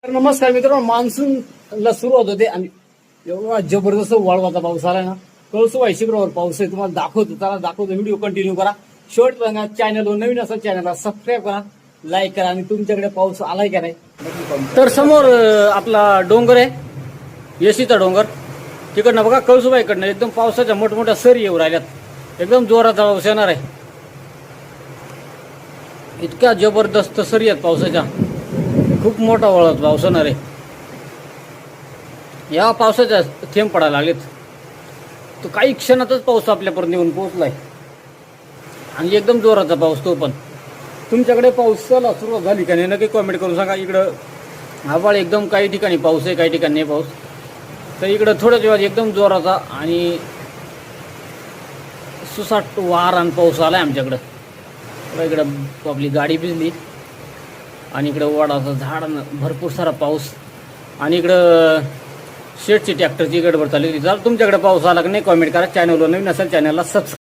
नमस्कार मित्रांनो, मान्सूनला सुरुवात होते आणि एवढा जबरदस्त वळवाचा पाऊस आलाय ना. कळसुबाई शिखरावर पाऊस आहे, तुम्हाला दाखवतो. चला दाखवतो, व्हिडिओ कंटिन्यू करा. शेवट बघा. चॅनलवर नवीन असेल चॅनलला सबस्क्राईब करा, लाईक करा. आणि तुमच्याकडे पाऊस आलाय का नाही. तर समोर आपला डोंगर आहे, येशीचा डोंगर. तिकडनं बघा कळसुबाईकडनं एकदम पावसाच्या मोठमोठ्या सरी येऊ राहिल्यात. एकदम जोराचा पाऊस येणार आहे. इतक्या जबरदस्त सरी आहेत पावसाच्या. खूप मोठा वळत पाऊस होणार आहे. या पावसाच्या थेंब पडायला लागलेत. तो काही क्षणातच पाऊस आपल्यापर्यंत येऊन पोहोचलाय आणि एकदम जोराचा पाऊस तो पण. तुमच्याकडे पावसाला सुरुवात झाली का नाही नक्की कॉमेंट करून सांगा. इकडं आभाळ एकदम, काही ठिकाणी पाऊस आहे, काही ठिकाणी नाही पाऊस. तर इकडं थोड्याच वेळात एकदम जोराचा आणि सुसाट वार आणि पाऊस आलाय आमच्याकडं. इकडं आपली गाडी भिजली आणि इकडं वडाचं झाड, भरपूर सारा पाऊस. आणि इकडं शेटची ट्रॅक्टरची गडबड चालली. जर तुमच्याकडे पाऊस आला की नाही कॉमेंट करा. चॅनलवर नवीन असेल चॅनलला सबस्क्राईब